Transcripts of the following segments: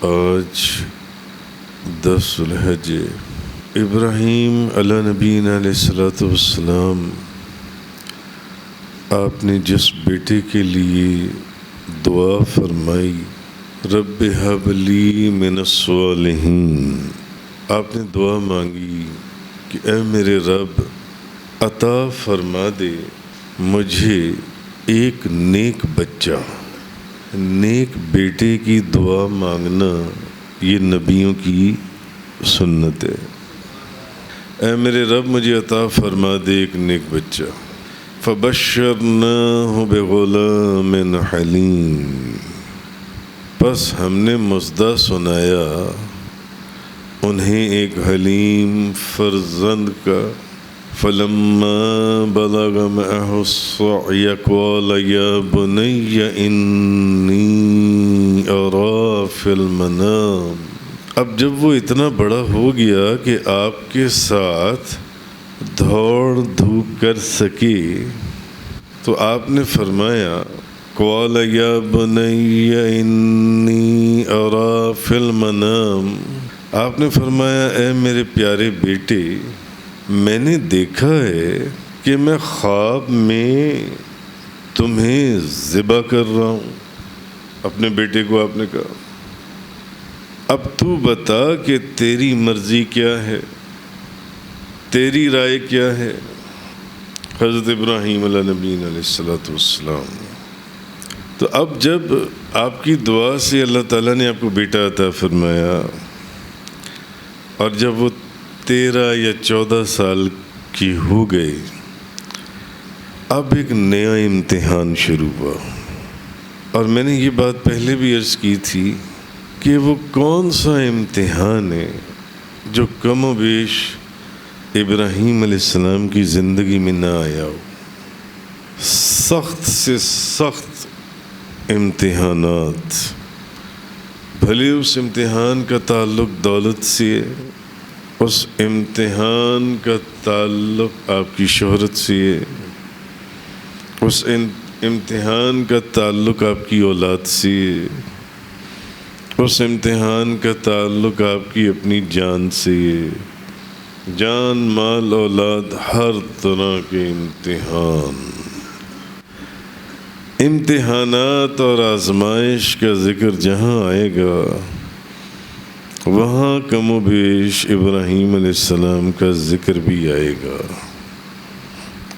آج 10 ذوالحج ابراہیم علی نبینا علیہ الصلوۃ والسلام آپ نے جس بیٹے کے لیے دعا فرمائی رب ہب لی من الصالحین، آپ نے دعا مانگی کہ اے میرے رب عطا فرما دے مجھے ایک نیک بچہ، نیک بیٹے کی دعا مانگنا یہ نبیوں کی سنت ہے۔ اے میرے رب مجھے عطا فرما دے ایک نیک بچہ۔ فبشرناہ بغلام حلیم، پس ہم نے مژدہ سنایا انہیں ایک حلیم فرزند کا۔ فلما بلغ معه السعي قال يا بني إني أرى في المنام، اب جب وہ اتنا بڑا ہو گیا کہ آپ کے ساتھ دوڑ دھوپ کر سکے تو آپ نے فرمایا قال يا بني إني أرى في المنام، آپ نے فرمایا اے میرے پیارے بیٹے میں نے دیکھا ہے کہ میں خواب میں تمہیں ذبح کر رہا ہوں۔ اپنے بیٹے کو آپ نے کہا اب تو بتا کہ تیری مرضی کیا ہے، تیری رائے کیا ہے۔ حضرت ابراہیم علیہ نبینا علیہ الصلوۃ والسلام، تو اب جب آپ کی دعا سے اللہ تعالیٰ نے آپ کو بیٹا عطا فرمایا اور جب وہ 13 یا 14 سال کی ہو گئی، اب ایک نیا امتحان شروع ہوا۔ اور میں نے یہ بات پہلے بھی عرض کی تھی کہ وہ کون سا امتحان ہے جو کم و بیش ابراہیم علیہ السلام کی زندگی میں نہ آیا ہو۔ سخت سے سخت امتحانات، بھلے اس امتحان کا تعلق دولت سے ہے، اس امتحان کا تعلق آپ کی شہرت سے ہے، اس امتحان کا تعلق آپ کی اولاد سے ہے، اس امتحان کا تعلق آپ کی اپنی جان سے ہے۔ جان، مال، اولاد، ہر طرح کے امتحانات اور آزمائش کا ذکر جہاں آئے گا وہاں کم و بیش ابراہیم علیہ السلام کا ذکر بھی آئے گا۔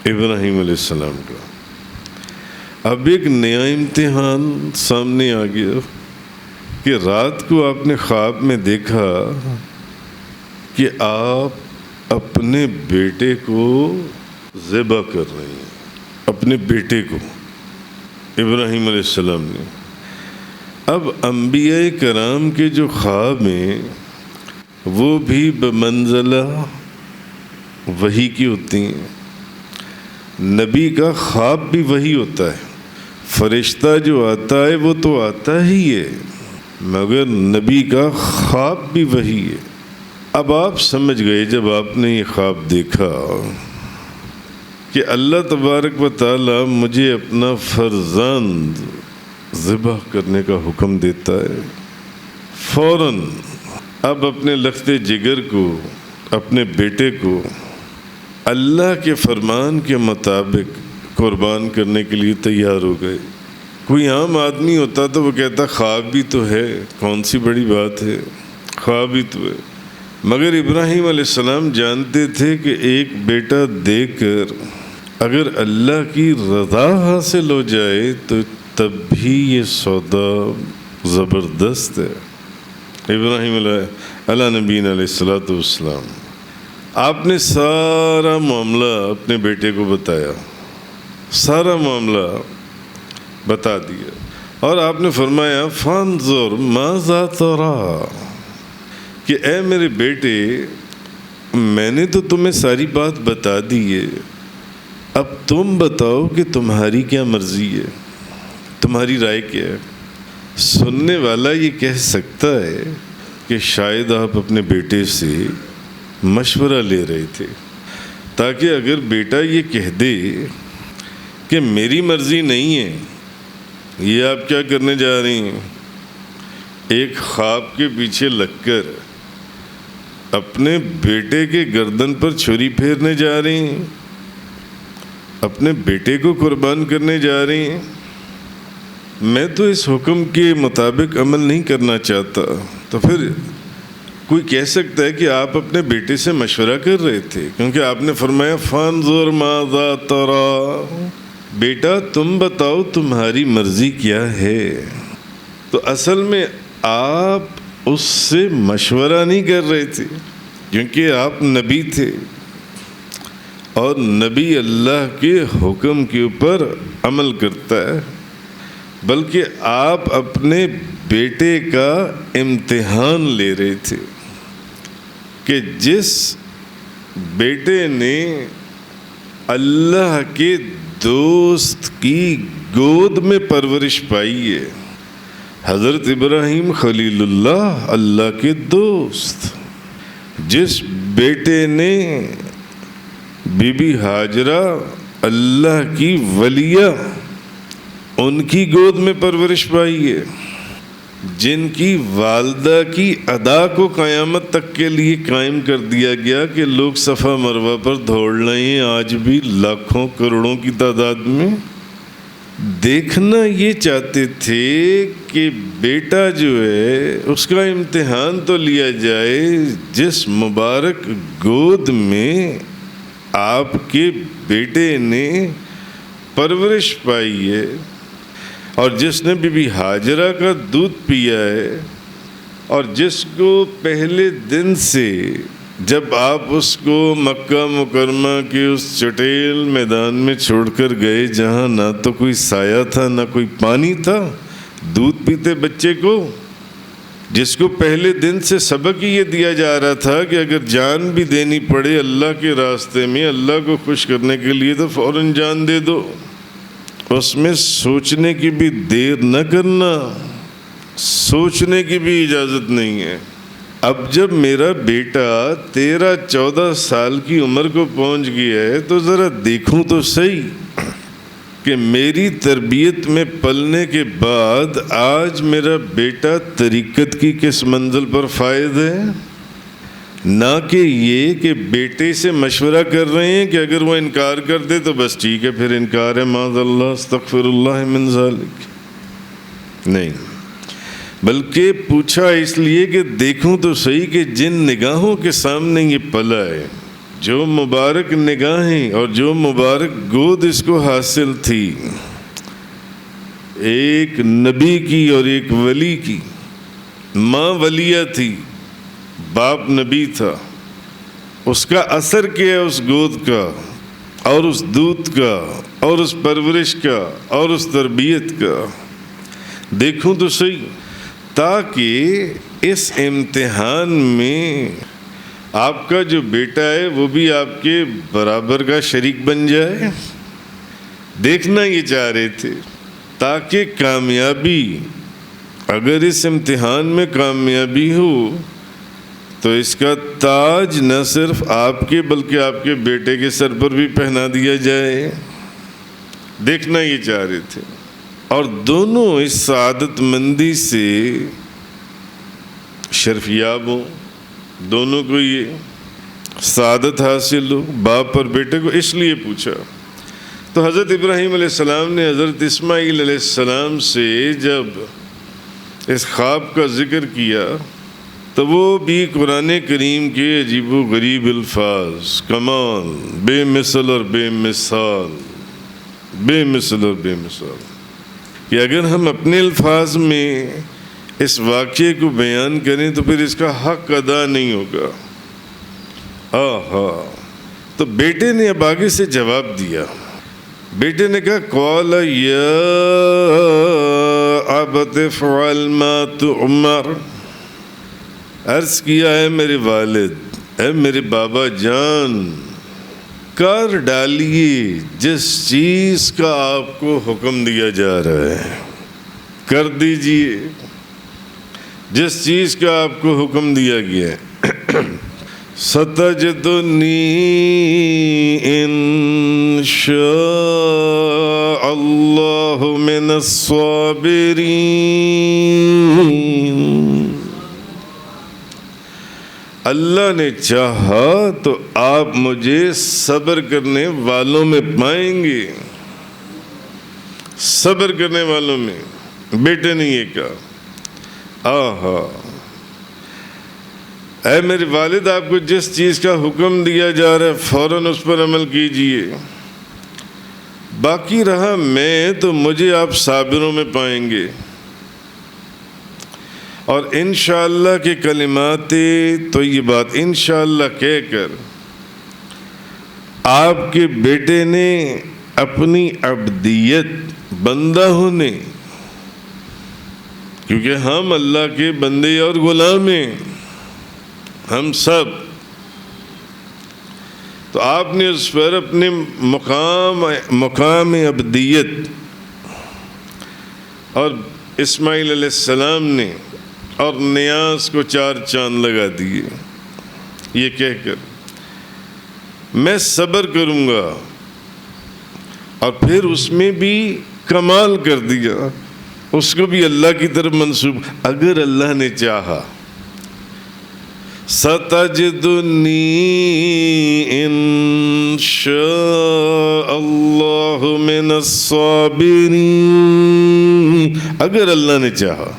ابراہیم علیہ السلام کا اب ایک نیا امتحان سامنے آ گیا کہ رات کو آپ نے خواب میں دیکھا کہ آپ اپنے بیٹے کو ذبح کر رہے ہیں، اپنے بیٹے کو، ابراہیم علیہ السلام نے۔ اب انبیاء کرام کے جو خواب ہیں وہ بھی بمنزلہ وحی کی ہوتی ہیں۔ نبی کا خواب بھی وحی ہوتا ہے، فرشتہ جو آتا ہے وہ تو آتا ہی ہے، مگر نبی کا خواب بھی وحی ہے۔ اب آپ سمجھ گئے جب آپ نے یہ خواب دیکھا کہ اللہ تبارک و تعالی مجھے اپنا فرزند ذبح کرنے کا حکم دیتا ہے، فوراً اب اپنے لخت جگر کو، اپنے بیٹے کو اللہ کے فرمان کے مطابق قربان کرنے کے لیے تیار ہو گئے۔ کوئی عام آدمی ہوتا تو وہ کہتا خواب بھی تو ہے، کون سی بڑی بات ہے، خواب بھی تو ہے۔ مگر ابراہیم علیہ السلام جانتے تھے کہ ایک بیٹا دے کر اگر اللہ کی رضا حاصل ہو جائے تو تب بھی یہ سودا زبردست ہے۔ ابراہیم علیہ نبینا علیہ الصلوۃ والسلام، آپ نے سارا معاملہ اپنے بیٹے کو بتایا، سارا معاملہ بتا دیا، اور آپ نے فرمایا فانظر ماذا ترى، کہ اے میرے بیٹے میں نے تو تمہیں ساری بات بتا دی ہے، اب تم بتاؤ کہ تمہاری کیا مرضی ہے، تمہاری رائے کیا ہے۔ سننے والا یہ کہہ سکتا ہے کہ شاید آپ اپنے بیٹے سے مشورہ لے رہے تھے تاکہ اگر بیٹا یہ کہہ دے کہ میری مرضی نہیں ہے، یہ آپ کیا کرنے جا رہی ہیں، ایک خواب کے پیچھے لگ کر اپنے بیٹے کے گردن پر چھری پھیرنے جا رہی ہیں، اپنے بیٹے کو قربان کرنے جا رہی ہیں۔ میں تو اس حکم کے مطابق عمل نہیں کرنا چاہتا۔ تو پھر کوئی کہہ سکتا ہے کہ آپ اپنے بیٹے سے مشورہ کر رہے تھے، کیونکہ آپ نے فرمایا فانظر ماذا تری، بیٹا تم بتاؤ تمہاری مرضی کیا ہے۔ تو اصل میں آپ اس سے مشورہ نہیں کر رہے تھے، کیونکہ آپ نبی تھے، اور نبی اللہ کے حکم کے اوپر عمل کرتا ہے، بلکہ آپ اپنے بیٹے کا امتحان لے رہے تھے کہ جس بیٹے نے اللہ کے دوست کی گود میں پرورش پائی ہے، حضرت ابراہیم خلیل اللہ، اللہ کے دوست، جس بیٹے نے بی بی ہاجرہ اللہ کی ولیہ ان کی گود میں پرورش پائی ہے، جن کی والدہ کی ادا کو قیامت تک کے لیے قائم کر دیا گیا کہ لوگ صفا مروہ پر دوڑ رہے ہیں آج بھی لاکھوں کروڑوں کی تعداد میں۔ دیکھنا یہ چاہتے تھے کہ بیٹا جو ہے اس کا امتحان تو لیا جائے جس مبارک گود میں آپ کے بیٹے نے پرورش پائی ہے، اور جس نے بی بی ہاجرہ کا دودھ پیا ہے، اور جس کو پہلے دن سے جب آپ اس کو مکہ مکرمہ کے اس چٹیل میدان میں چھوڑ کر گئے جہاں نہ تو کوئی سایہ تھا نہ کوئی پانی تھا، دودھ پیتے بچے کو، جس کو پہلے دن سے سبق یہ دیا جا رہا تھا کہ اگر جان بھی دینی پڑے اللہ کے راستے میں اللہ کو خوش کرنے کے لیے تو فوراً جان دے دو، اس میں سوچنے کی بھی دیر نہ کرنا، سوچنے کی بھی اجازت نہیں ہے۔ اب جب میرا بیٹا 13-14 سال کی عمر کو پہنچ گیا ہے تو ذرا دیکھوں تو صحیح کہ میری تربیت میں پلنے کے بعد آج میرا بیٹا طریقت کی کس منزل پر فائز ہے، نہ کہ یہ کہ بیٹے سے مشورہ کر رہے ہیں کہ اگر وہ انکار کر دے تو بس ٹھیک ہے پھر انکار ہے، معاذ اللہ استغفر اللہ من ذالک، نہیں، بلکہ پوچھا اس لیے کہ دیکھوں تو صحیح کہ جن نگاہوں کے سامنے یہ پلا ہے، جو مبارک نگاہیں اور جو مبارک گود اس کو حاصل تھی، ایک نبی کی اور ایک ولی کی، ماں ولیہ تھی، باپ نبی تھا، اس کا اثر کیا ہے اس گود کا اور اس دودھ کا اور اس پرورش کا اور اس تربیت کا، دیکھوں تو صحیح، تاکہ اس امتحان میں آپ کا جو بیٹا ہے وہ بھی آپ کے برابر کا شریک بن جائے۔ دیکھنا یہ چاہ رہے تھے تاکہ کامیابی، اگر اس امتحان میں کامیابی ہو تو اس کا تاج نہ صرف آپ کے بلکہ آپ کے بیٹے کے سر پر بھی پہنا دیا جائے، دیکھنا یہ چاہ رہے تھے، اور دونوں اس سعادت مندی سے شرفیاب ہوں، دونوں کو یہ سعادت حاصل ہو، باپ اور بیٹے کو۔ اس لیے پوچھا تو حضرت ابراہیم علیہ السلام نے حضرت اسماعیل علیہ السلام سے جب اس خواب کا ذکر کیا تو وہ بھی قرآن کریم کے عجیب و غریب الفاظ، کمال، بے مثل اور بے مثال، بے مثل اور بے مثال، کہ اگر ہم اپنے الفاظ میں اس واقعے کو بیان کریں تو پھر اس کا حق ادا نہیں ہوگا۔ تو بیٹے نے اب آگے سے جواب دیا، بیٹے نے کہا قال یا ابت افعل ما تؤمر، عرض کیا ہے میرے والد، اے میرے بابا جان، کر ڈالیے جس چیز کا آپ کو حکم دیا جا رہا ہے، کر دیجئے جس چیز کا آپ کو حکم دیا گیا ہے۔ ستجدنی ان شاء اللہ من الصابرین، اللہ نے چاہا تو آپ مجھے صبر کرنے والوں میں پائیں گے، صبر کرنے والوں میں۔ بیٹے نے یہ کہا، آہا اے میرے والد، آپ کو جس چیز کا حکم دیا جا رہا ہے فوراً اس پر عمل کیجئے، باقی رہا میں تو مجھے آپ صابروں میں پائیں گے۔ اور انشاءاللہ کے کلمات طیبات انشاءاللہ کہہ کر آپ کے بیٹے نے اپنی عبدیت، بندہ ہونے، کیونکہ ہم اللہ کے بندے اور غلام ہیں ہم سب، تو آپ نے اس پر اپنے مقام عبدیت، اور اسماعیل علیہ السلام نے اور نیاز کو 4 چاند لگا دیے، یہ کہہ کر میں صبر کروں گا، اور پھر اس میں بھی کمال کر دیا، اس کو بھی اللہ کی طرف منسوب، اگر اللہ نے چاہا سَتَجِدُنِي إِن شَاءَ اللَّهُ مِنَ الصَّابِرِينَ، اگر اللہ نے چاہا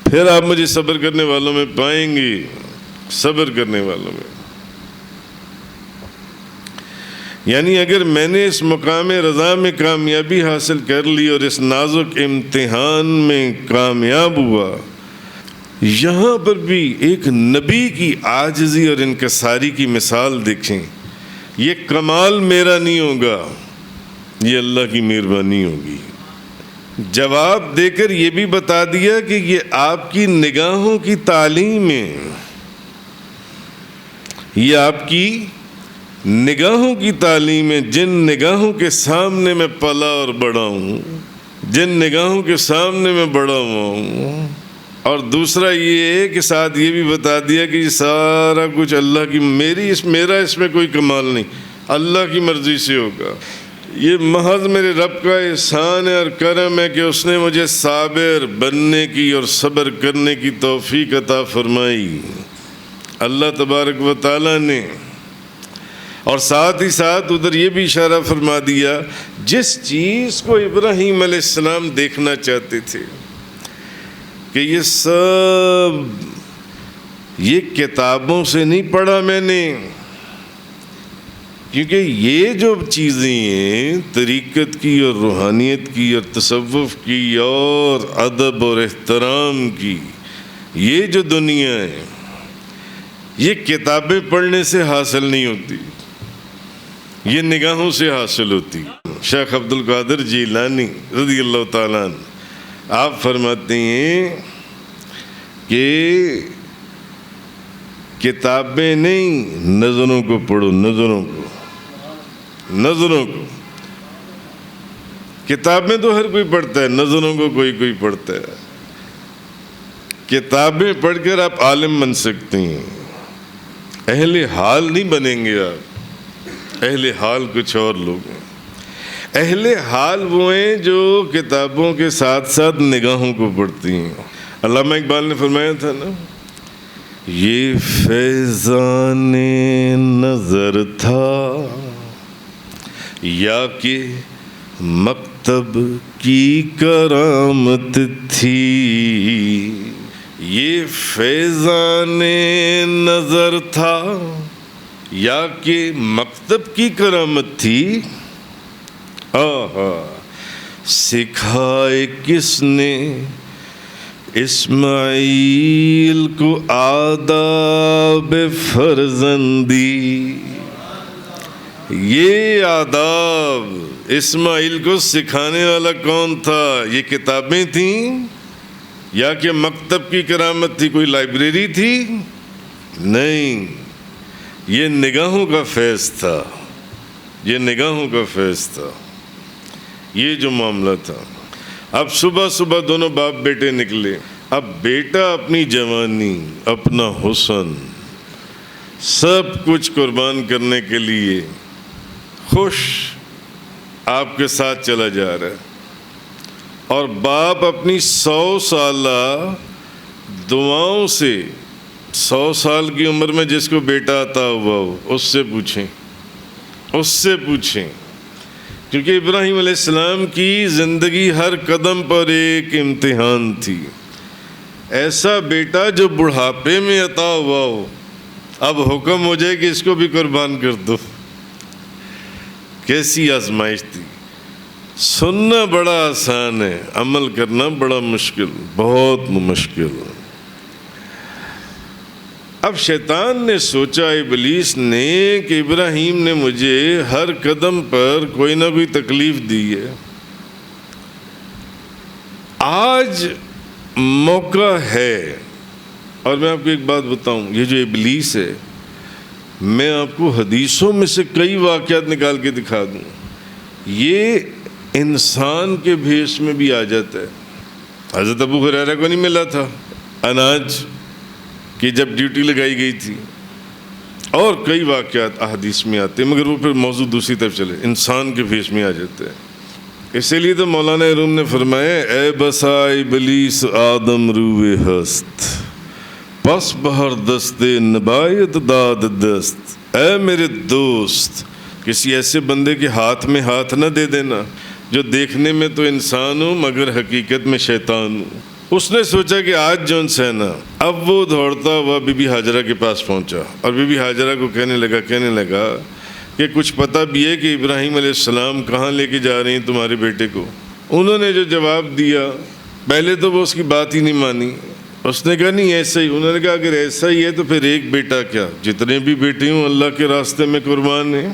پھر آپ مجھے صبر کرنے والوں میں پائیں گے، صبر کرنے والوں میں۔ یعنی اگر میں نے اس مقام رضا میں کامیابی حاصل کر لی اور اس نازک امتحان میں کامیاب ہوا، یہاں پر بھی ایک نبی کی عاجزی اور انکساری کی مثال دیکھیں، یہ کمال میرا نہیں ہوگا، یہ اللہ کی مہربانی ہوگی۔ جواب دے کر یہ بھی بتا دیا کہ یہ آپ کی نگاہوں کی تعلیم ہے، یہ آپ کی نگاہوں کی تعلیم ہے، جن نگاہوں کے سامنے میں پلا اور بڑا ہوں، جن نگاہوں کے سامنے میں بڑا ہوا ہوں۔ اور دوسرا یہ ہے کہ ساتھ یہ بھی بتا دیا کہ یہ سارا کچھ اللہ کی، میرا اس میں کوئی کمال نہیں، اللہ کی مرضی سے ہوگا، یہ محض میرے رب کا احسان ہے اور کرم ہے کہ اس نے مجھے صابر بننے کی اور صبر کرنے کی توفیق عطا فرمائی، اللہ تبارک و تعالیٰ نے۔ اور ساتھ ہی ساتھ ادھر یہ بھی اشارہ فرما دیا، جس چیز کو ابراہیم علیہ السلام دیکھنا چاہتے تھے کہ یہ سب یہ کتابوں سے نہیں پڑھا میں نے، کیونکہ یہ جو چیزیں ہیں طریقت کی اور روحانیت کی اور تصوف کی اور ادب اور احترام کی، یہ جو دنیا ہے یہ کتابیں پڑھنے سے حاصل نہیں ہوتی، یہ نگاہوں سے حاصل ہوتی۔ شیخ عبد القادر جیلانی رضی اللہ تعالیٰ عنہ آپ فرماتے ہیں کہ کتابیں نہیں، نظروں کو پڑھو، نظروں کو، نظروں کو۔ کتابیں تو ہر کوئی پڑھتا ہے، نظروں کو کوئی کوئی پڑھتا ہے۔ کتابیں پڑھ کر آپ عالم بن سکتے ہیں، اہل حال نہیں بنیں گے آپ، اہل حال کچھ اور لوگ ہیں۔ اہل حال وہ ہیں جو کتابوں کے ساتھ ساتھ نگاہوں کو پڑھتی ہیں۔ علامہ اقبال نے فرمایا تھا نا، یہ فیضان نظر تھا یا کہ مکتب کی کرامت تھی، یہ فیضان نظر تھا یا کہ مکتب کی کرامت تھی، سکھائے کس نے اسماعیل کو آداب فرزندی، یہ آداب اسماعیل کو سکھانے والا کون تھا؟ یہ کتابیں تھیں یا کہ مکتب کی کرامت تھی، کوئی لائبریری تھی؟ نہیں، یہ نگاہوں کا فیض تھا، یہ نگاہوں کا فیض تھا، یہ جو معاملہ تھا۔ اب صبح صبح دونوں باپ بیٹے نکلے، اب بیٹا اپنی جوانی، اپنا حسن سب کچھ قربان کرنے کے لیے خوش آپ کے ساتھ چلا جا رہا ہے، اور باپ اپنی 100 سالہ دعاؤں سے 100 سال کی عمر میں جس کو بیٹا عطا ہوا ہو اس سے پوچھیں، کیونکہ ابراہیم علیہ السلام کی زندگی ہر قدم پر ایک امتحان تھی۔ ایسا بیٹا جو بڑھاپے میں عطا ہوا ہو، اب حکم ہو جائے کہ اس کو بھی قربان کر دو، کیسی آزمائش تھی۔ سننا بڑا آسان ہے، عمل کرنا بڑا مشکل، بہت مشکل۔ اب شیطان نے سوچا، ابلیس نے، کہ ابراہیم نے مجھے ہر قدم پر کوئی نہ کوئی تکلیف دی ہے، آج موقع ہے۔ اور میں آپ کو ایک بات بتاؤں، یہ جو ابلیس ہے، میں آپ کو حدیثوں میں سے کئی واقعات نکال کے دکھا دوں، یہ انسان کے بھیس میں بھی آ جاتا ہے۔ حضرت ابو ہریرہ کو نہیں ملا تھا اناج کہ جب ڈیوٹی لگائی گئی تھی، اور کئی واقعات احادیث میں آتے ہیں، مگر وہ پھر موضوع دوسری طرف چلے، انسان کے فیس میں آ جاتے ہیں۔ اسی لیے تو مولانا روم نے فرمایا، اے بسا ابلیس آدم روئے ہست، پس بہر دست نبایت داد دست۔ اے میرے دوست، کسی ایسے بندے کے ہاتھ میں ہاتھ نہ دے دینا جو دیکھنے میں تو انسان ہو مگر حقیقت میں شیطان ہو۔ اس نے سوچا کہ آج جون سینا، اب وہ دوڑتا ہوا بی بی ہاجرہ کے پاس پہنچا، اور بی بی ہاجرہ کو کہنے لگا کہ کچھ پتہ بھی ہے کہ ابراہیم علیہ السلام کہاں لے کے جا رہے ہیں تمہارے بیٹے کو؟ انہوں نے جو جواب دیا، پہلے تو وہ اس کی بات ہی نہیں مانی، اس نے کہا نہیں ایسا ہی۔ انہوں نے کہا اگر ایسا ہی ہے تو پھر ایک بیٹا کیا، جتنے بھی بیٹے ہوں اللہ کے راستے میں قربان ہیں۔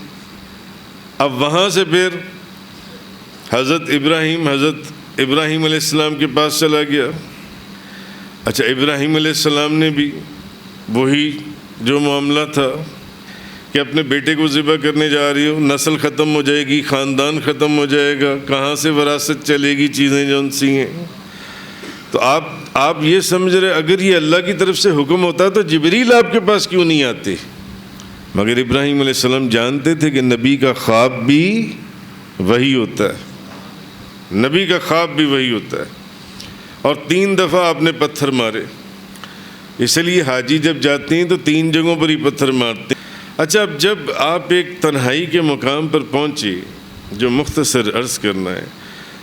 اب وہاں سے پھر حضرت ابراہیم علیہ السلام کے پاس چلا گیا۔ اچھا، ابراہیم علیہ السلام نے بھی وہی جو معاملہ تھا کہ اپنے بیٹے کو ذبح کرنے جا رہی ہو، نسل ختم ہو جائے گی، خاندان ختم ہو جائے گا، کہاں سے وراثت چلے گی، چیزیں جون سی ہیں۔ تو آپ یہ سمجھ رہے اگر یہ اللہ کی طرف سے حکم ہوتا تو جبریل آپ کے پاس کیوں نہیں آتے؟ مگر ابراہیم علیہ السلام جانتے تھے کہ نبی کا خواب بھی وہی ہوتا ہے، نبی کا خواب بھی وہی ہوتا ہے۔ اور 3 دفعہ آپ نے پتھر مارے، اس لیے حاجی جب جاتے ہیں تو 3 جگہوں پر ہی پتھر مارتے ہیں۔ اچھا، اب جب آپ ایک تنہائی کے مقام پر پہنچے جو مختصر عرض کرنا ہے،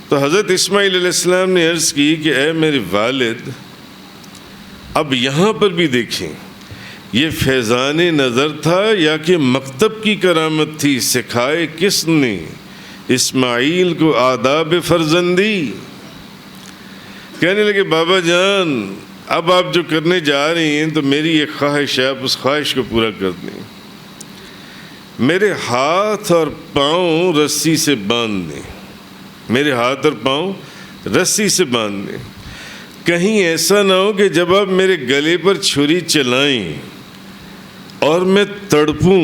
تو حضرت اسماعیل علیہ السلام نے عرض کی کہ اے میرے والد، اب یہاں پر بھی دیکھیں، یہ فیضان نظر تھا یا کہ مکتب کی کرامت تھی؟ سکھائے کس نے اسماعیل کو آداب فرزندی؟ کہنے لگے بابا جان، اب آپ جو کرنے جا رہے ہیں تو میری ایک خواہش ہے، آپ اس خواہش کو پورا کر دیں، میرے ہاتھ اور پاؤں رسی سے باندھ دیں، میرے ہاتھ اور پاؤں رسی سے باندھ دیں، کہیں ایسا نہ ہو کہ جب آپ میرے گلے پر چھری چلائیں اور میں تڑپوں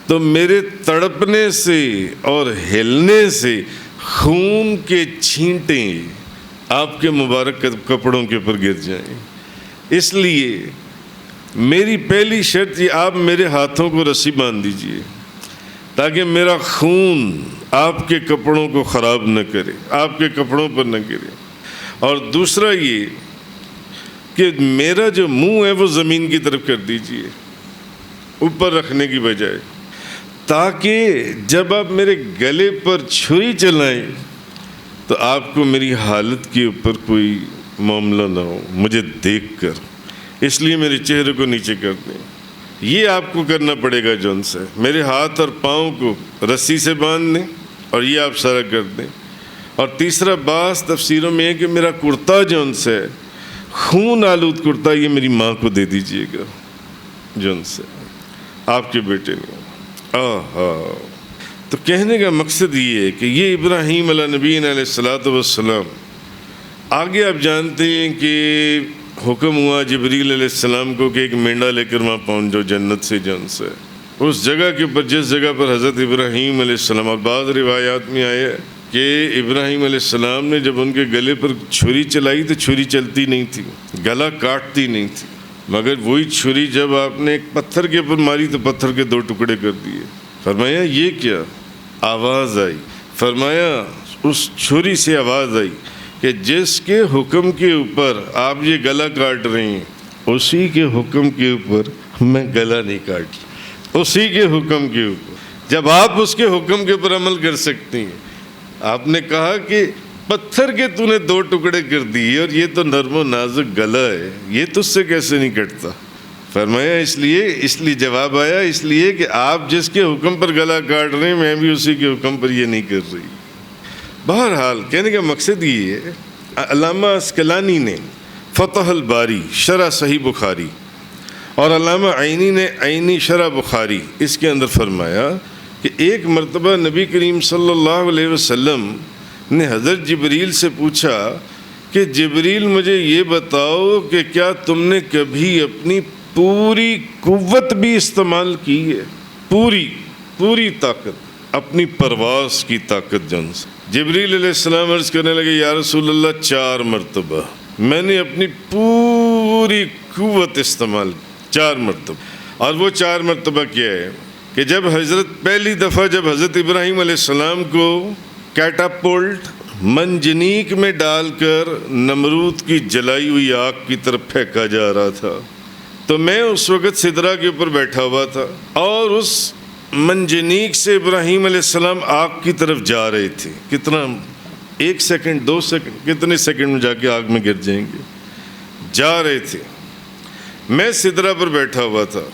تو میرے تڑپنے سے اور ہلنے سے خون کے چھینٹیں آپ کے مبارک کپڑوں کے اوپر گر جائیں۔ اس لیے میری پہلی شرط یہ، آپ میرے ہاتھوں کو رسی باندھ دیجئے تاکہ میرا خون آپ کے کپڑوں کو خراب نہ کرے، آپ کے کپڑوں پر نہ گرے۔ اور دوسرا یہ کہ میرا جو منہ ہے وہ زمین کی طرف کر دیجئے، اوپر رکھنے کی بجائے، تاکہ جب آپ میرے گلے پر چھری چلائیں تو آپ کو میری حالت کے اوپر کوئی معاملہ نہ ہو مجھے دیکھ کر، اس لیے میرے چہرے کو نیچے کر دیں۔ یہ آپ کو کرنا پڑے گا جون سے، میرے ہاتھ اور پاؤں کو رسی سے باندھ دیں، اور یہ آپ سارا کر دیں۔ اور تیسرا بعض تفسیروں میں ہے کہ میرا کرتا جون سے خون آلود کرتا، یہ میری ماں کو دے دیجئے گا جون سے، آپ کے بیٹے نے۔ تو کہنے کا مقصد یہ ہے کہ یہ ابراہیم علیہ نبینا علیہ الصلوۃ والسلام، آگے آپ جانتے ہیں کہ حکم ہوا جبریل علیہ السلام کو کہ ایک مینڈا لے کر وہاں پہنچ جاؤ جنت سے جن سے، اس جگہ کے اوپر جس جگہ پر حضرت ابراہیم علیہ السلام، اور بعض روایات میں آیا ہے کہ ابراہیم علیہ السلام نے جب ان کے گلے پر چھری چلائی تو چھری چلتی نہیں تھی، گلا کاٹتی نہیں تھی، مگر وہی چھری جب آپ نے ایک پتھر کے اوپر ماری تو پتھر کے 2 ٹکڑے کر دیے۔ فرمایا یہ کیا؟ آواز آئی، فرمایا اس چھری سے آواز آئی کہ جس کے حکم کے اوپر آپ یہ گلا کاٹ رہے ہیں اسی کے حکم کے اوپر میں گلا نہیں کاٹ، اسی کے حکم کے اوپر۔ جب آپ اس کے حکم کے اوپر عمل کر سکتی ہیں، آپ نے کہا کہ پتھر کے تو نے 2 ٹکڑے کر دیے اور یہ تو نرم و نازک گلا ہے، یہ تجھ سے کیسے نہیں کٹتا؟ فرمایا اس لیے جواب آیا، اس لیے کہ آپ جس کے حکم پر گلا کاٹ رہے ہیں میں بھی اسی کے حکم پر یہ نہیں کر رہی۔ بہرحال کہنے کا مقصد یہ ہے، علامہ عسقلانی نے فتح الباری شرح صحیح بخاری اور علامہ عینی نے عینی شرح بخاری، اس کے اندر فرمایا کہ ایک مرتبہ نبی کریم صلی اللہ علیہ وسلم نے حضرت جبریل سے پوچھا کہ جبریل مجھے یہ بتاؤ کہ کیا تم نے کبھی اپنی پوری قوت بھی استعمال کی ہے؟ پوری طاقت، اپنی پرواز کی طاقت جن سے۔ جبریل علیہ السلام عرض کرنے لگے یا رسول اللہ 4 مرتبہ میں نے اپنی پوری قوت استعمال 4 مرتبہ۔ اور وہ 4 مرتبہ کیا ہے کہ جب پہلی دفعہ جب حضرت ابراہیم علیہ السلام کو کیٹاپولٹ منجنیق میں ڈال کر نمرود کی جلائی ہوئی آگ کی طرف پھینکا جا رہا تھا، تو میں اس وقت سدرہ کے اوپر بیٹھا ہوا تھا اور اس منجنیق سے ابراہیم علیہ السلام آگ کی طرف جا رہے تھے۔ کتنا 1 سیکنڈ 2 سیکنڈ کتنے سیکنڈ میں جا کے آگ میں گر جائیں گے، جا رہے تھے۔ میں سدرہ پر بیٹھا ہوا تھا،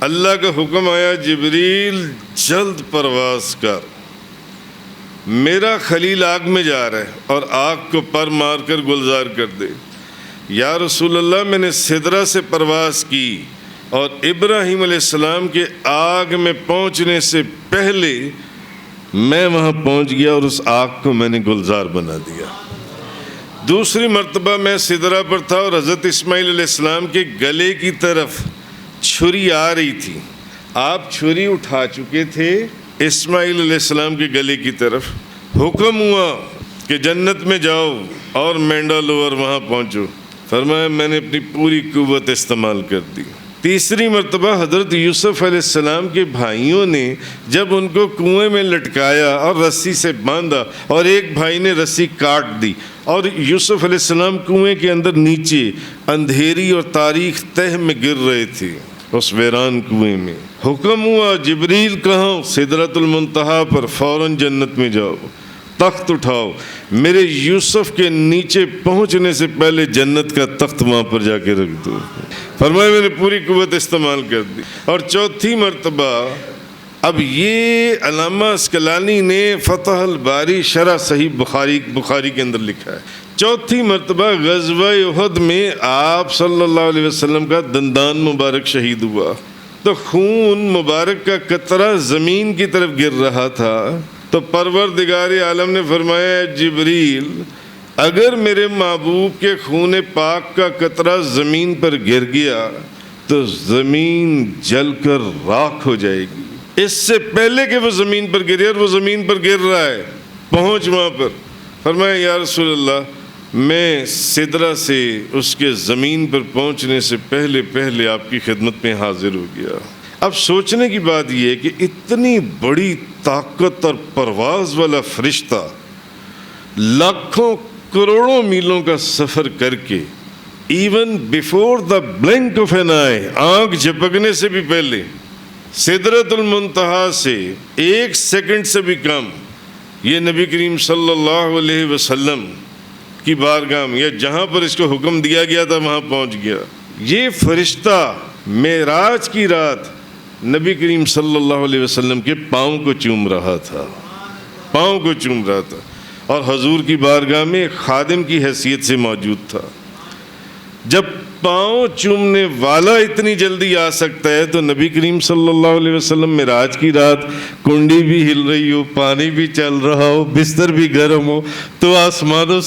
اللہ کا حکم آیا جبریل جلد پرواز کر، میرا خلیل آگ میں جا رہا ہے اور آگ کو پر مار کر گلزار کر دے۔ یا رسول اللہ میں نے سدرہ سے پرواز کی اور ابراہیم علیہ السلام کے آگ میں پہنچنے سے پہلے میں وہاں پہنچ گیا اور اس آگ کو میں نے گلزار بنا دیا۔ دوسری مرتبہ میں سدرہ پر تھا اور حضرت اسماعیل علیہ السلام کے گلے کی طرف چھری آ رہی تھی، آپ چھری اٹھا چکے تھے اسماعیل علیہ السلام کے گلے کی طرف۔ حکم ہوا کہ جنت میں جاؤ اور مینڈا لو اور وہاں پہنچو، فرمایا میں نے اپنی پوری قوت استعمال کر دی۔ تیسری مرتبہ حضرت یوسف علیہ السلام کے بھائیوں نے جب ان کو کنویں میں لٹکایا اور رسی سے باندھا اور ایک بھائی نے رسی کاٹ دی اور یوسف علیہ السلام کنویں کے اندر نیچے اندھیری اور تاریک تہ میں گر رہے تھے اس ویران کنویں میں، حکم ہوا جبریل کہاں؟ سدرۃ المنتہا پر، فوراً جنت میں جاؤ، تخت اٹھاؤ، میرے یوسف کے نیچے پہنچنے سے پہلے جنت کا تخت وہاں پر جا کے رکھ دو۔ فرمایا میں نے پوری قوت استعمال کر دی۔ اور چوتھی مرتبہ، اب یہ علامہ عسقلانی نے فتح الباری شرح صحیح بخاری کے اندر لکھا ہے، چوتھی مرتبہ غزوہ احد میں آپ صلی اللہ علیہ وسلم کا دندان مبارک شہید ہوا، تو خون مبارک کا قطرہ زمین کی طرف گر رہا تھا، تو پروردگار عالم نے فرمایا جبریل اگر میرے محبوب کے خون پاک کا قطرہ زمین پر گر گیا تو زمین جل کر راکھ ہو جائے گی۔ اس سے پہلے کہ وہ زمین پر گرے، اور وہ زمین پر گر رہا ہے، پہنچ وہاں پر، فرمایا یا رسول اللہ میں سدرہ سے اس کے زمین پر پہنچنے سے پہلے آپ کی خدمت میں حاضر ہو گیا۔ اب سوچنے کی بات یہ ہے کہ اتنی بڑی طاقت اور پرواز والا فرشتہ لاکھوں کروڑوں میلوں کا سفر کر کے even before the blink of an eye, آنکھ جھپکنے سے بھی پہلے، سدرۃ المنتہا سے 1 سیکنڈ سے بھی کم یہ نبی کریم صلی اللہ علیہ وسلم کی بارگاہ میں یا جہاں پر اس کو حکم دیا گیا تھا وہاں پہنچ گیا۔ یہ فرشتہ معراج کی رات نبی کریم صلی اللہ علیہ وسلم کے پاؤں کو چوم رہا تھا، پاؤں کو چوم رہا تھا، اور حضور کی بارگاہ میں خادم کی حیثیت سے موجود تھا۔ جب پاؤں چومنے والا اتنی جلدی آ سکتا ہے تو نبی کریم صلی اللہ علیہ وسلم معراج کی رات کنڈی بھی ہل رہی ہو، پانی بھی چل رہا ہو، بستر بھی گرم ہو، تو آسمانوں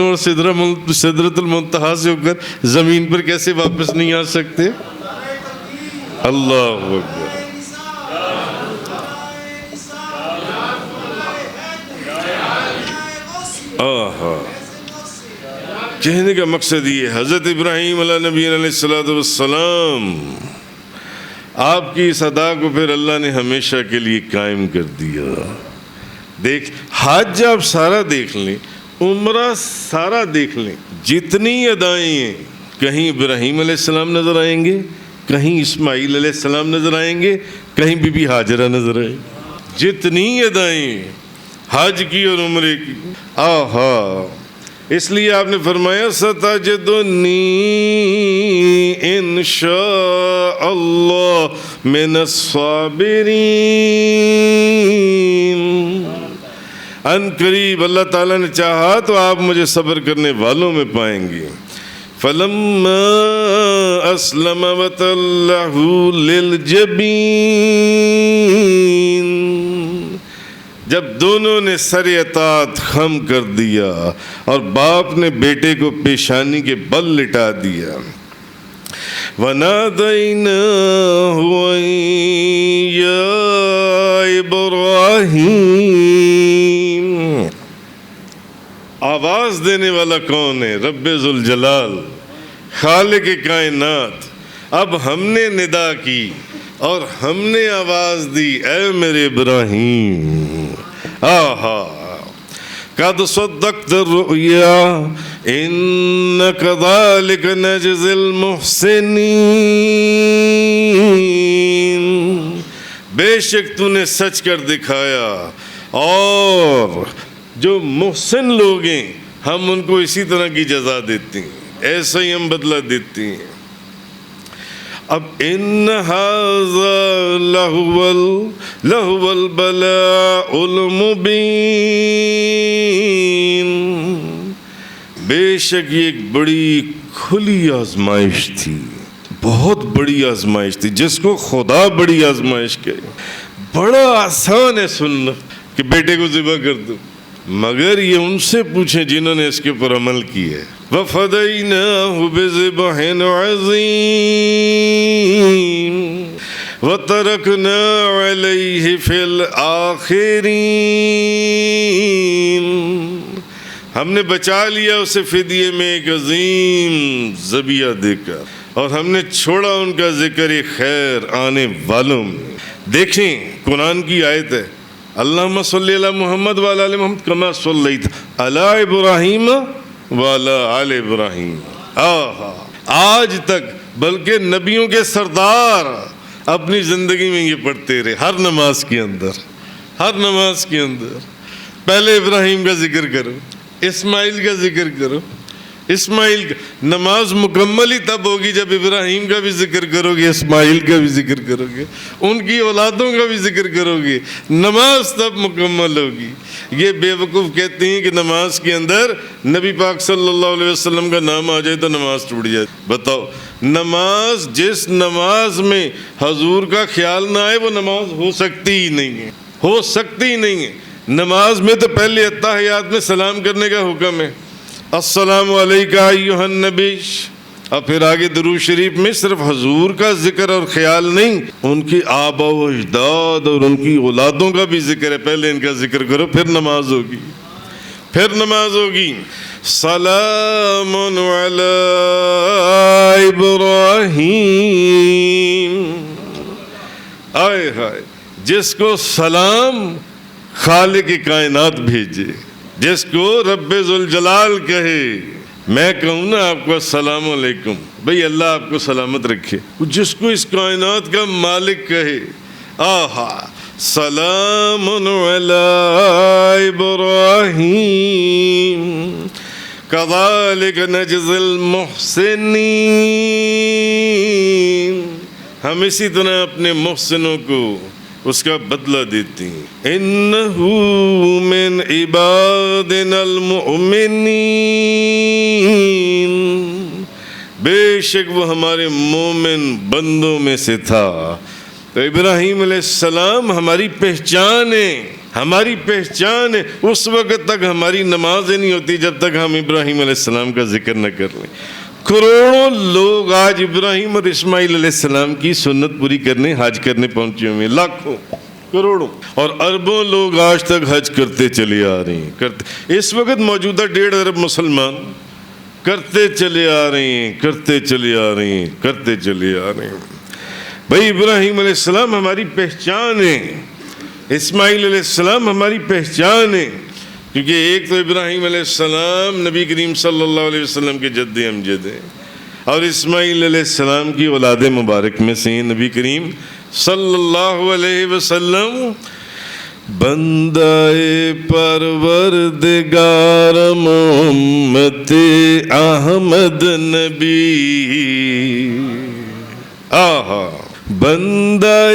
اور سدرۃ المنتہا سے ہو کر زمین پر کیسے واپس نہیں آ سکتے؟ اللہ اکبر۔ کہنے کا مقصد یہ، حضرت ابراہیم علیہ نبی علیہ السلام، آپ کی اس ادا کو پھر اللہ نے ہمیشہ کے لیے قائم کر دیا۔ دیکھ، حج آپ سارا دیکھ لیں، عمرہ سارا دیکھ لیں، جتنی ادائیں ہیں کہیں ابراہیم علیہ السلام نظر آئیں گے، کہیں اسماعیل علیہ السلام نظر آئیں گے، کہیں بی بی ہاجرہ نظر آئیں گے۔ جتنی ادائیں حج کی اور عمرے کی، آہا، اس لیے آپ نے فرمایا ستجدنی انشاء اللہ من الصابرین، ان قریب اللہ تعالیٰ نے چاہا تو آپ مجھے صبر کرنے والوں میں پائیں گے۔ فلما اسلم وتلہ للجبین، جب دونوں نے سر اطاعت خم کر دیا اور باپ نے بیٹے کو پیشانی کے بل لٹا دیا، وَنَادَيْنَاهُ يَا إِبْرَاهِيمُ، آواز دینے والا کون ہے؟ رب ذوالجلال، خالق کائنات۔ اب ہم نے ندا کی اور ہم نے آواز دی، اے میرے ابراہیم، آہا، قد صدقت الرؤیا ان كذلك نجزي المحسنین، بے شک تو نے سچ کر دکھایا، اور جو محسن لوگ ہیں ہم ان کو اسی طرح کی جزا دیتے ہیں، ایسا ہی ہم بدلہ دیتے ہیں۔ اب ان ھذا لہو البلاء المبین، بے شک یہ ایک بڑی کھلی آزمائش تھی، بہت بڑی آزمائش تھی، جس کو خدا بڑی آزمائش کہے۔ بڑا آسان ہے سننا کہ بیٹے کو ذبح کر دو، مگر یہ ان سے پوچھیں جنہوں نے اس کے پر عمل کی ہے۔ وَفَدَيْنَاهُ بِذِبْحٍ عَظِيمٍ وَتَرَكْنَا عَلَيْهِ فِي الْآخِرِينَ، ہم نے بچا لیا اسے فدیے میں ایک عظیم ذبیحہ دے کر، اور ہم نے چھوڑا ان کا ذکر خیر آنے والوں میں۔ دیکھیں قرآن کی آیت ہے، اللہم صلی علی محمد وعلی آل محمد کما صلیت علی ابراہیم وعلی آل ابراہیم۔ آج تک بلکہ نبیوں کے سردار اپنی زندگی میں یہ پڑھتے رہے، ہر نماز کے اندر، ہر نماز کے اندر پہلے ابراہیم کا ذکر کرو، اسماعیل کا ذکر کرو، اسماعیل کا، نماز مکمل ہی تب ہوگی جب ابراہیم کا بھی ذکر کرو گے، اسماعیل کا بھی ذکر کرو گے، ان کی اولادوں کا بھی ذکر کرو گے، نماز تب مکمل ہوگی۔ یہ بے وقوف کہتے ہیں کہ نماز کے اندر نبی پاک صلی اللہ علیہ وسلم کا نام آ جائے تو نماز ٹوٹ جائے۔ بتاؤ، نماز، جس نماز میں حضور کا خیال نہ آئے وہ نماز ہو سکتی ہی نہیں ہے، ہو سکتی ہی نہیں ہے۔ نماز میں تو پہلے اتحیات میں سلام کرنے کا حکم ہے، السلام علیکہ ایھا النبی، اور پھر آگے درود شریف میں صرف حضور کا ذکر اور خیال نہیں، ان کی آبا و اجداد اور ان کی اولادوں کا بھی ذکر ہے، پہلے ان کا ذکر کرو پھر نماز ہوگی، پھر نماز ہوگی۔ سلام علی ابراہیم، آئے ہائے، جس کو سلام خالق کائنات بھیجے، جس کو رب ذوالجلال کہے، میں کہوں نا آپ کو السلام علیکم، بھئی اللہ آپ کو سلامت رکھے، جس کو اس کائنات کا مالک کہے، آہا، سلام علی ابراہیم کذالک نجزی المحسنین، ہم اسی طرح اپنے محسنوں کو اس کا بدلہ دیتے ہیں۔ انہو من عبادنا المؤمنین، بے شک وہ ہمارے مومن بندوں میں سے تھا۔ تو ابراہیم علیہ السلام ہماری پہچان ہے، ہماری پہچان ہے۔ اس وقت تک ہماری نماز نہیں ہوتی جب تک ہم ابراہیم علیہ السلام کا ذکر نہ کر لیں۔ کروڑوں لوگ آج ابراہیم اور اسماعیل علیہ السلام کی سنت پوری کرنے، حج کرنے پہنچے ہوئے ہیں، لاکھوں، کروڑوں، اور اربوں لوگ آج تک حج کرتے چلے آ رہے ہیں۔ اس وقت موجودہ 1.5 ارب مسلمان کرتے چلے آ رہے ہیں، کرتے چلے آ رہے ہیں، کرتے چلے آ رہے ہیں۔ بھائی ابراہیم علیہ السلام ہماری پہچان ہے، اسماعیل علیہ السلام ہماری پہچان ہے، کیونکہ ایک تو ابراہیم علیہ السلام نبی کریم صلی اللہ علیہ وسلم کے جد امجد ہیں، اور اسماعیل علیہ السلام کی اولاد مبارک میں سے نبی کریم صلی اللہ علیہ وسلم بندہ پروردگارم امت احمد نبی آہا بندہ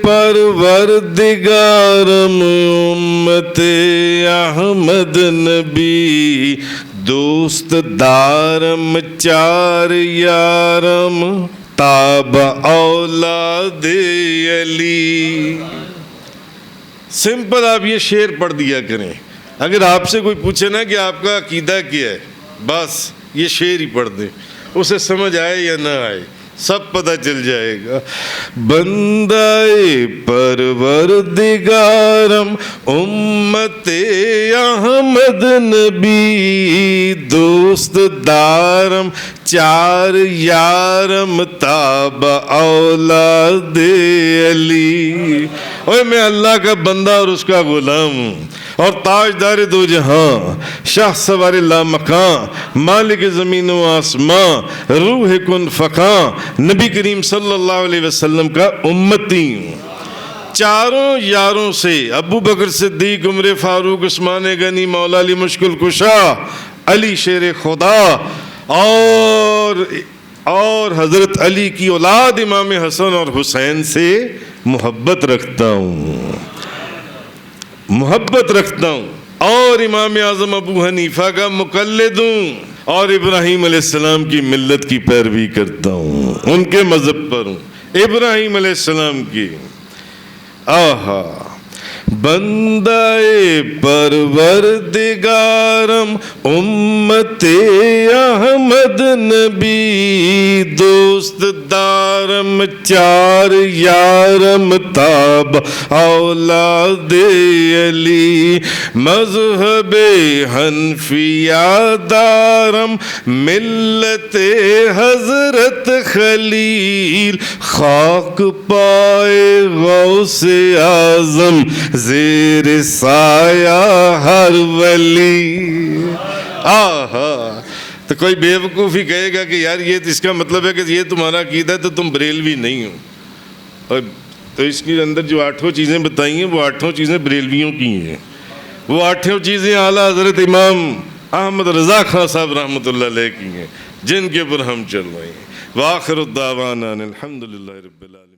پروردگارم امت احمد نبی دوست دارم چار یارم تاب اولاد علی. سمپل آپ یہ شعر پڑھ دیا کریں. اگر آپ سے کوئی پوچھے نا کہ آپ کا عقیدہ کیا ہے، بس یہ شعر ہی پڑھ دیں، اسے سمجھ آئے یا نہ آئے سب پتہ چل جائے گا. بندہ پروردگارم امت احمد نبی دوست دارم چار یارم تاب اولاد علی. اوے میں اللہ کا بندہ اور اس کا غلام ہوں، اور تاجدار دو جہاں، شاہ سوار لامکاں، مالک زمین و آسماں، روح کن فقاں، نبی کریم صلی اللہ علیہ وسلم کا امتی ہوں. چاروں یاروں سے ابو بکر صدیق، عمر فاروق، عثمان غنی، مولا علی مشکل کشا، علی شیر خدا اور حضرت علی کی اولاد امام حسن اور حسین سے محبت رکھتا ہوں، اور امام اعظم ابو حنیفہ کا مقلد ہوں، اور ابراہیم علیہ السلام کی ملت کی پیروی کرتا ہوں، ان کے مذہب پر ہوں، ابراہیم علیہ السلام کی. آہا بندہ پروردگارم امت احمد نبی دوست دارم چار یارم تاب اولاد علی مذہب حنفیہ دارم ملت حضرت خلیل خاک پائے غوث اعظم زیر سایہ ہر ولی. آہا تو کوئی بیوقوفی کہے گا کہ یار یہ اس کا مطلب ہے کہ یہ تمہارا عقیدہ ہے تو تم بریلوی نہیں ہو. اور تو اس کے اندر جو 8 چیزیں بتائی ہیں وہ 8 چیزیں بریلویوں کی ہیں. وہ 8 چیزیں اعلیٰ حضرت امام احمد رضا خان صاحب رحمۃ اللہ علیہ کی ہیں، جن کے اوپر ہم چل رہے ہیں. وآخر الدعوانا الحمدللہ رب العالمین.